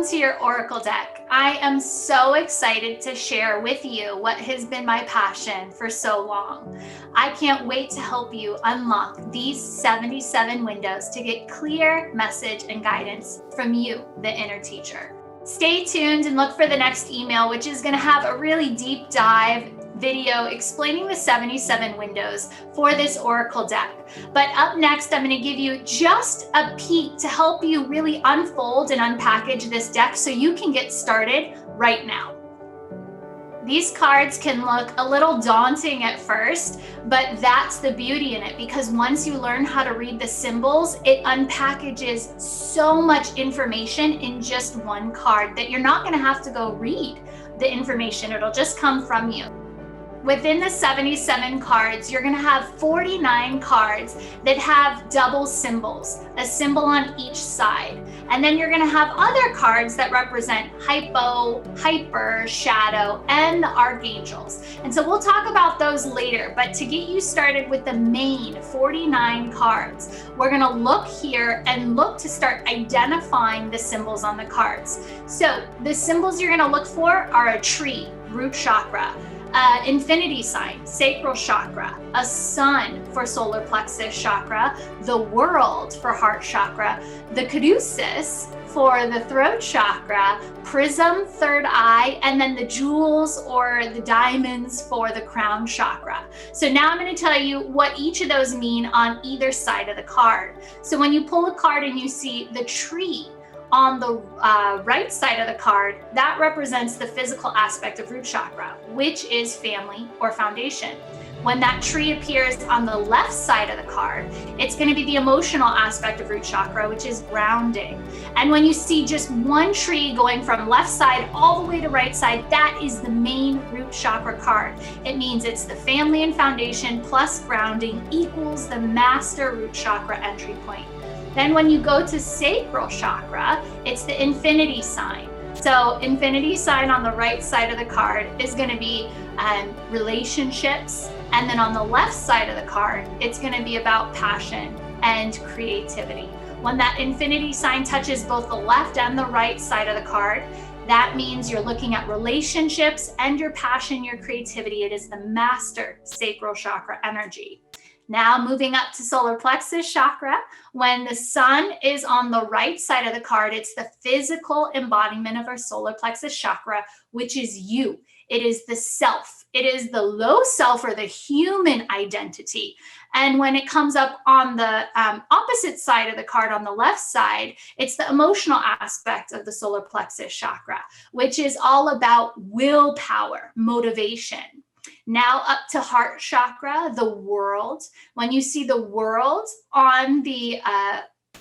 Welcome to your Oracle deck. I am so excited to share with you what has been my passion for so long. I can't wait to help you unlock these 77 windows to get clear message and guidance from you, the inner teacher. Stay tuned and look for the next email, which is going to have a really deep dive video explaining the 77 windows for this Oracle deck. But up next, I'm going to give you just a peek to help you really unfold and unpackage this deck so you can get started right now. These cards can look a little daunting at first, but that's the beauty in it, because once you learn how to read the symbols, it unpackages so much information in just one card that you're not going to have to go read the information. It'll just come from you. Within the 77 cards, you're going to have 49 cards that have double symbols, a symbol on each side. And then you're going to have other cards that represent hypo, hyper, shadow, and the archangels. And so we'll talk about those later. But to get you started with the main 49 cards, we're going to look here and look to start identifying the symbols on the cards. So the symbols you're going to look for are a tree, root chakra, infinity sign, sacral chakra, a sun for solar plexus chakra, the world for heart chakra, the caduicus for the throat chakra, prism, third eye, and then the jewels or the diamonds for the crown chakra. So now I'm going to tell you what each of those mean on either side of the card. So when you pull a card and you see the tree on the right side of the card, that represents the physical aspect of root chakra, which is family or foundation. When that tree appears on the left side of the card, it's going to be the emotional aspect of root chakra, which is grounding. And when you see just one tree going from left side all the way to right side, that is the main root chakra card. It means it's the family and foundation plus grounding equals the master root chakra entry point. Then when you go to sacral chakra, it's the infinity sign. So infinity sign on the right side of the card is going to be relationships. And then on the left side of the card, it's going to be about passion and creativity. When that infinity sign touches both the left and the right side of the card, that means you're looking at relationships and your passion, your creativity. It is the master sacral chakra energy. Now moving up to solar plexus chakra, when the sun is on the right side of the card, it's the physical embodiment of our solar plexus chakra, which is you. It is the self. It is the low self or the human identity. And when it comes up on the opposite side of the card on the left side, it's the emotional aspect of the solar plexus chakra, which is all about willpower, motivation. Now up to heart chakra, the world. When you see the world on the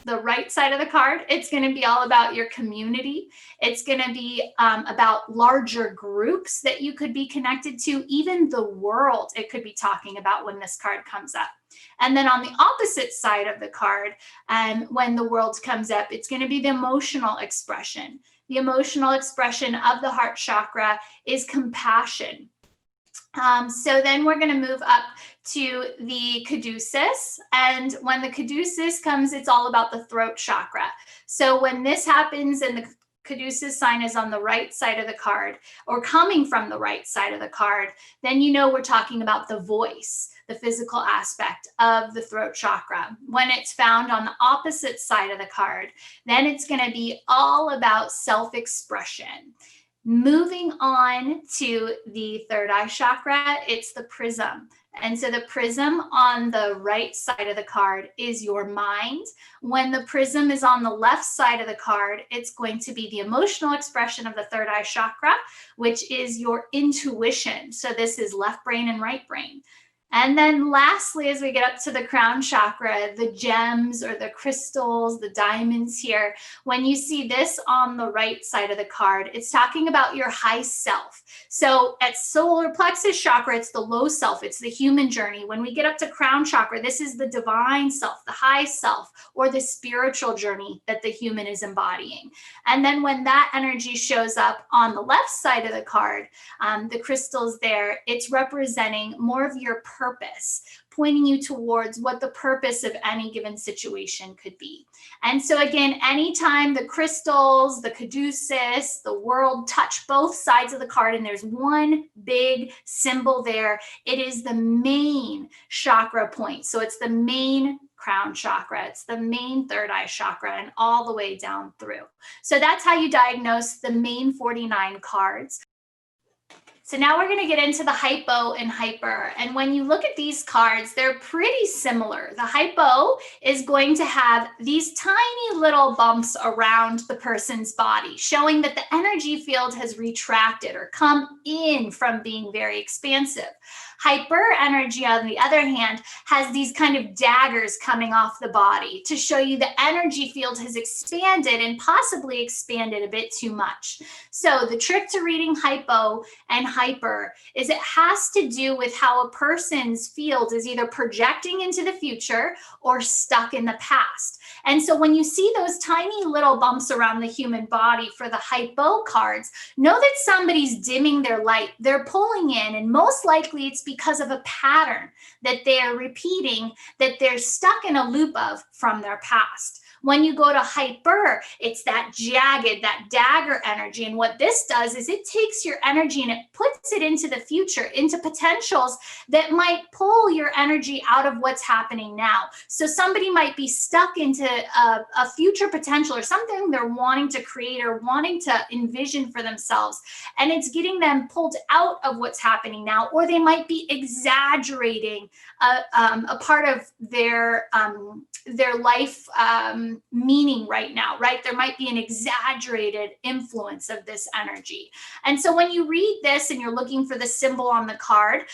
right side of the card, it's going to be all about your community. It's going to be about larger groups that you could be connected to, even the world it could be talking about when this card comes up. And then on the opposite side of the card, when the world comes up, it's going to be the emotional expression. The emotional expression of the heart chakra is compassion. So then we're going to move up to the caduicus. And when the caduicus comes, it's all about the throat chakra. So when this happens and the caduicus sign is on the right side of the card or coming from the right side of the card, then you know we're talking about the voice, the physical aspect of the throat chakra. When it's found on the opposite side of the card, then it's going to be all about self-expression. Moving on to the third eye chakra, it's the prism. And so the prism on the right side of the card is your mind. When the prism is on the left side of the card, it's going to be the emotional expression of the third eye chakra, which is your intuition. So this is left brain and right brain. And then lastly, as we get up to the crown chakra, the gems or the crystals, the diamonds here, when you see this on the right side of the card, it's talking about your high self. So at solar plexus chakra, it's the low self, it's the human journey. When we get up to crown chakra, this is the divine self, the high self, or the spiritual journey that the human is embodying. And then when that energy shows up on the left side of the card, the crystals there, it's representing more of your purpose. pointing you towards what the purpose of any given situation could be. And so again, anytime the crystals, the caduceus, the world touch both sides of the card and there's one big symbol there, it is the main chakra point. So it's the main crown chakra, it's the main third eye chakra, and all the way down through. So that's how you diagnose the main 49 cards. So now we're going to get into the hypo and hyper. And when you look at these cards, they're pretty similar. The hypo is going to have these tiny little bumps around the person's body, showing that the energy field has retracted or come in from being very expansive. Hyper energy, on the other hand, has these kind of daggers coming off the body to show you the energy field has expanded and possibly expanded a bit too much. So the trick to reading hypo and hyper is it has to do with how a person's field is either projecting into the future or stuck in the past. And so when you see those tiny little bumps around the human body for the hypo cards, know that somebody's dimming their light. They're pulling in, and most likely it's because of a pattern that they're repeating, that they're stuck in a loop of from their past. When you go to hyper, it's that jagged, that dagger energy. And what this does is it takes your energy and it puts it into the future, into potentials that might pull your energy out of what's happening now. So somebody might be stuck into a future potential or something they're wanting to create or wanting to envision for themselves. And it's getting them pulled out of what's happening now, or they might be exaggerating a part of their life meaning right now, right? There might be an exaggerated influence of this energy. And so when you read this and you're looking for the symbol on the card,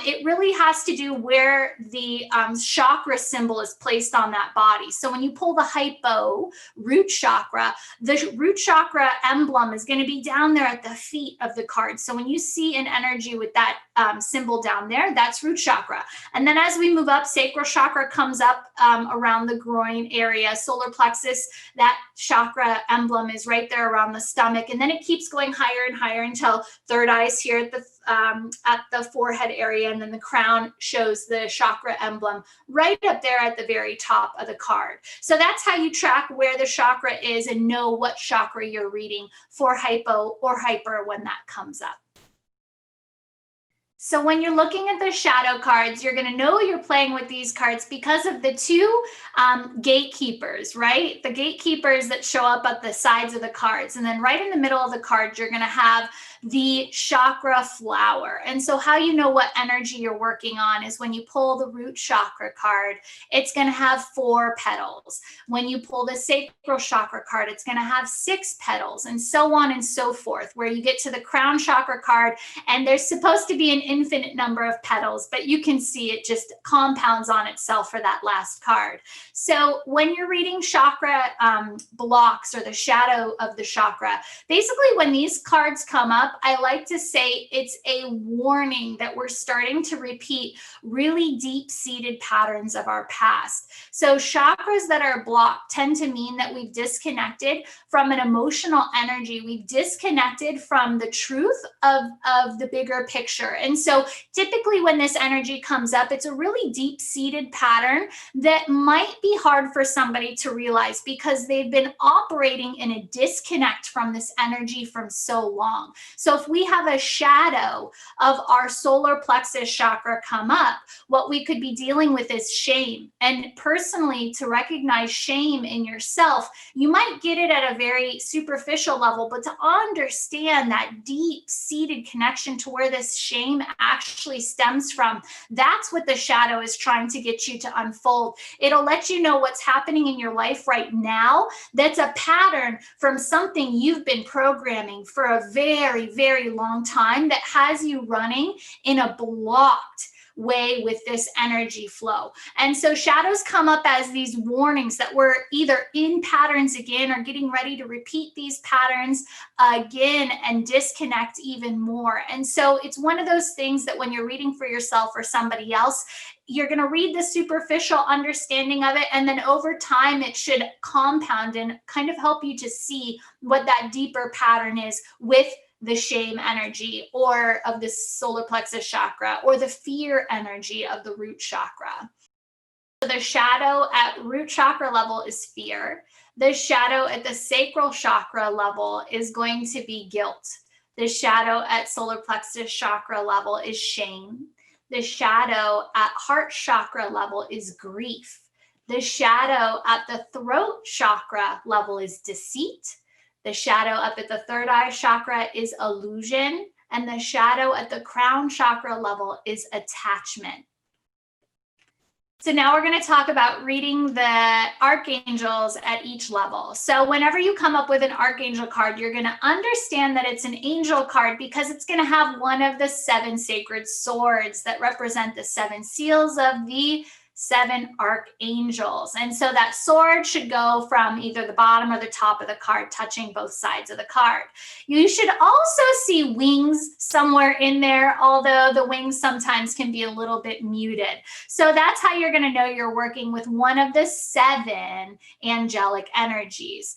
it really has to do where the chakra symbol is placed on that body. So when you pull the hypo root chakra, the root chakra emblem is going to be down there at the feet of the card. So when you see an energy with that symbol down there, that's root chakra. And then as we move up, sacral chakra comes up around the groin area. Solar plexus, that chakra emblem is right there around the stomach. And then it keeps going higher and higher until third eye is here at the forehead area. And then the crown shows the chakra emblem right up there at the very top of the card. So that's how you track where the chakra is and know what chakra you're reading for hypo or hyper when that comes up. So when you're looking at the shadow cards, you're going to know you're playing with these cards because of the two gatekeepers, right? The gatekeepers that show up at the sides of the cards. And then right in the middle of the card, you're going to have the chakra flower. And so how you know what energy you're working on is when you pull the root chakra card, it's going to have 4 petals. When you pull the sacral chakra card, it's going to have 6 petals, and so on and so forth, where you get to the crown chakra card and there's supposed to be an infinite number of petals, but you can see it just compounds on itself for that last card. So when you're reading chakra blocks or the shadow of the chakra, basically when these cards come up, I like to say it's a warning that we're starting to repeat really deep-seated patterns of our past. So chakras that are blocked tend to mean that we've disconnected from an emotional energy. We've disconnected from the truth of the bigger picture. And so typically when this energy comes up, it's a really deep-seated pattern that might be hard for somebody to realize because they've been operating in a disconnect from this energy from so long. So if we have a shadow of our solar plexus chakra come up, what we could be dealing with is shame. And personally, to recognize shame in yourself, you might get it at a very superficial level, but to understand that deep-seated connection to where this shame actually stems from, that's what the shadow is trying to get you to unfold. It'll let you know what's happening in your life right now that's a pattern from something you've been programming for a very, very long time that has you running in a blocked way with this energy flow. And so shadows come up as these warnings that we're either in patterns again or getting ready to repeat these patterns again and disconnect even more. And so it's one of those things that when you're reading for yourself or somebody else, you're going to read the superficial understanding of it, and then over time it should compound and kind of help you to see what that deeper pattern is with the shame energy or of the solar plexus chakra, or the fear energy of the root chakra. So the shadow at root chakra level is fear. The shadow at the sacral chakra level is going to be guilt. The shadow at solar plexus chakra level is shame. The shadow at heart chakra level is grief. The shadow at the throat chakra level is deceit. The shadow up at the third eye chakra is illusion. And the shadow at the crown chakra level is attachment. So now we're going to talk about reading the archangels at each level. So whenever you come up with an archangel card, you're going to understand that it's an angel card because it's going to have one of the 7 sacred swords that represent the 7 seals of the 7 archangels. And so that sword should go from either the bottom or the top of the card, touching both sides of the card. You should also see wings somewhere in there, although the wings sometimes can be a little bit muted. So that's how you're going to know you're working with one of the 7 angelic energies.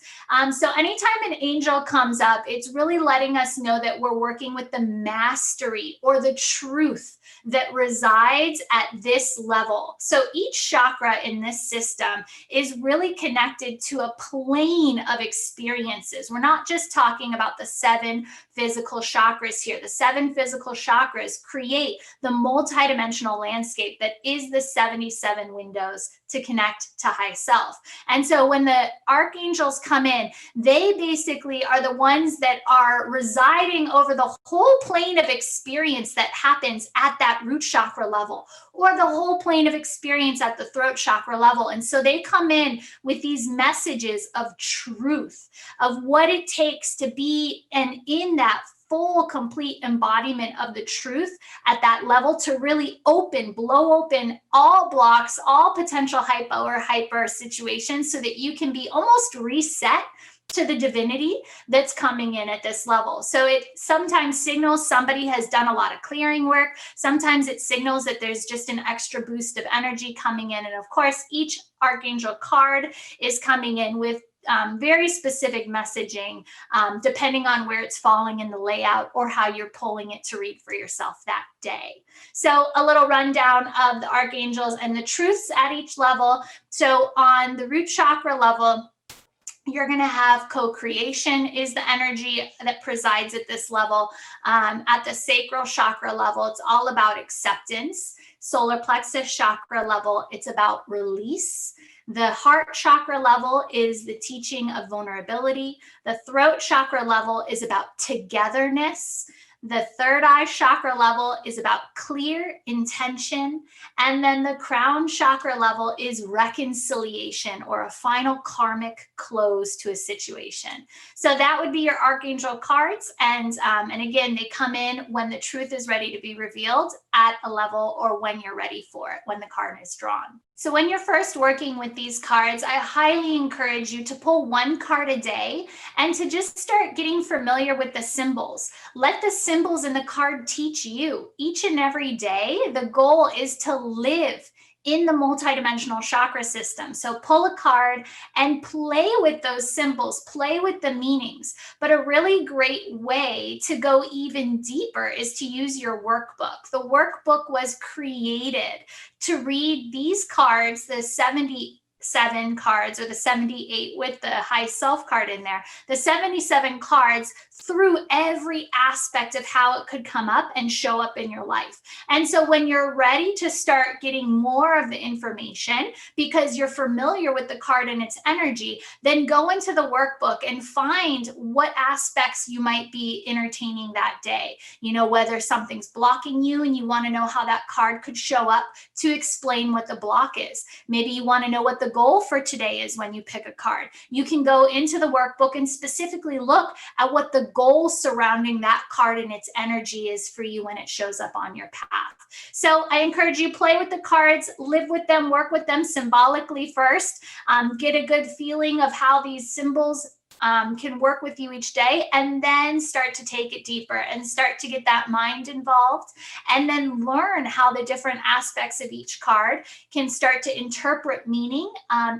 So anytime an angel comes up, it's really letting us know that we're working with the mastery or the truth that resides at this level. So each chakra in this system is really connected to a plane of experiences. We're not just talking about the 7 physical chakras here. The 7 physical chakras create the multidimensional landscape that is the 77 windows to connect to high self. And so when the archangels come in, they basically are the ones that are residing over the whole plane of experience that happens at that root chakra level, or the whole plane of experience at the throat chakra level. And so they come in with these messages of truth, of what it takes to be and in that full, complete embodiment of the truth at that level, to really blow open all blocks, all potential hypo or hyper situations, so that you can be almost reset to the divinity that's coming in at this level. So it sometimes signals somebody has done a lot of clearing work. Sometimes it signals that there's just an extra boost of energy coming in. And of course, each archangel card is coming in with very specific messaging, depending on where it's falling in the layout or how you're pulling it to read for yourself that day. So a little rundown of the archangels and the truths at each level. So on the root chakra level, you're going to have co-creation is the energy that presides at this level. At the sacral chakra level, it's all about acceptance. Solar plexus chakra level, it's about release. The heart chakra level is the teaching of vulnerability. The throat chakra level is about togetherness. The third eye chakra level is about clear intention. And then the crown chakra level is reconciliation, or a final karmic close to a situation. So that would be your archangel cards. And again, they come in when the truth is ready to be revealed at a level, or when you're ready for it, when the card is drawn. So when you're first working with these cards, I highly encourage you to pull 1 card a day and to just start getting familiar with the symbols. Let the symbols in the card teach you. Each and every day, the goal is to live in the multidimensional chakra system. So pull a card and play with those symbols, play with the meanings. But a really great way to go even deeper is to use your workbook. The workbook was created to read these cards, the 77 cards, or the 78 with the high self card in there, the 77 cards through every aspect of how it could come up and show up in your life. And so when you're ready to start getting more of the information, because you're familiar with the card and its energy, then go into the workbook and find what aspects you might be entertaining that day. You know, whether something's blocking you and you want to know how that card could show up to explain what the block is. Maybe you want to know what the goal for today is when you pick a card. You can go into the workbook and specifically look at what the goal surrounding that card and its energy is for you when it shows up on your path. So I encourage you, play with the cards, live with them, work with them symbolically first, get a good feeling of how these symbols can work with you each day, and then start to take it deeper and start to get that mind involved, and then learn how the different aspects of each card can start to interpret meaning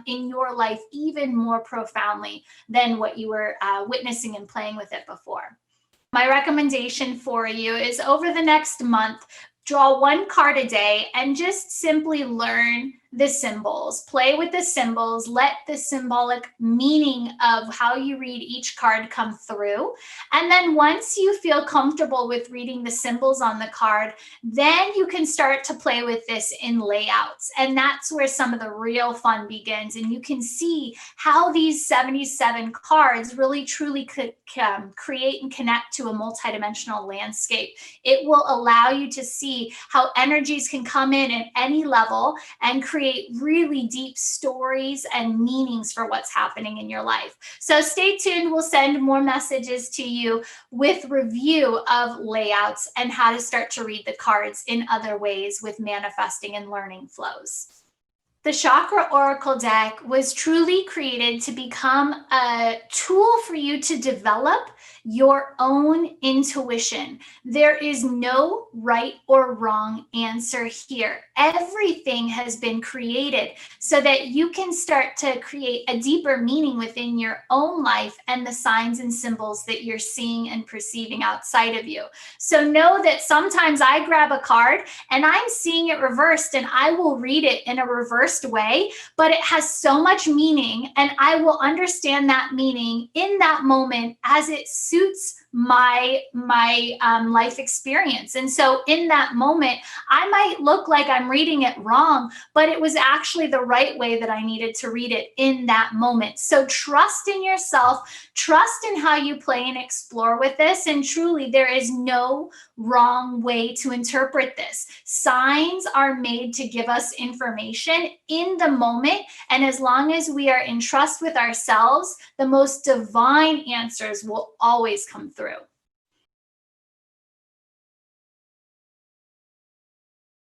in your life even more profoundly than what you were witnessing and playing with it before. my recommendation for you is over the next month, draw one card a day and just simply learn the symbols. Play with the symbols. Let the symbolic meaning of how you read each card come through. And then once you feel comfortable with reading the symbols on the card, then you can start to play with this in layouts. And that's where some of the real fun begins. And you can see how these 77 cards really truly could create and connect to a multidimensional landscape. It will allow you to see how energies can come in at any level and create really deep stories and meanings for what's happening in your life. So stay tuned. We'll send more messages to you with review of layouts and how to start to read the cards in other ways with manifesting and learning flows. The Chakra Oracle deck was truly created to become a tool for you to develop your own intuition. There is no right or wrong answer here. Everything has been created so that you can start to create a deeper meaning within your own life and the signs and symbols that you're seeing and perceiving outside of you. So know that sometimes I grab a card and I'm seeing it reversed, and I will read it in a reversed way, but it has so much meaning, and I will understand that meaning in that moment as it suits my life experience. And so in that moment, I might look like I'm reading it wrong, but it was actually the right way that I needed to read it in that moment. So trust in yourself, trust in how you play and explore with this. And truly, there is no wrong way to interpret this. Signs are made to give us information in the moment. And as long as we are in trust with ourselves, the most divine answers will always come through.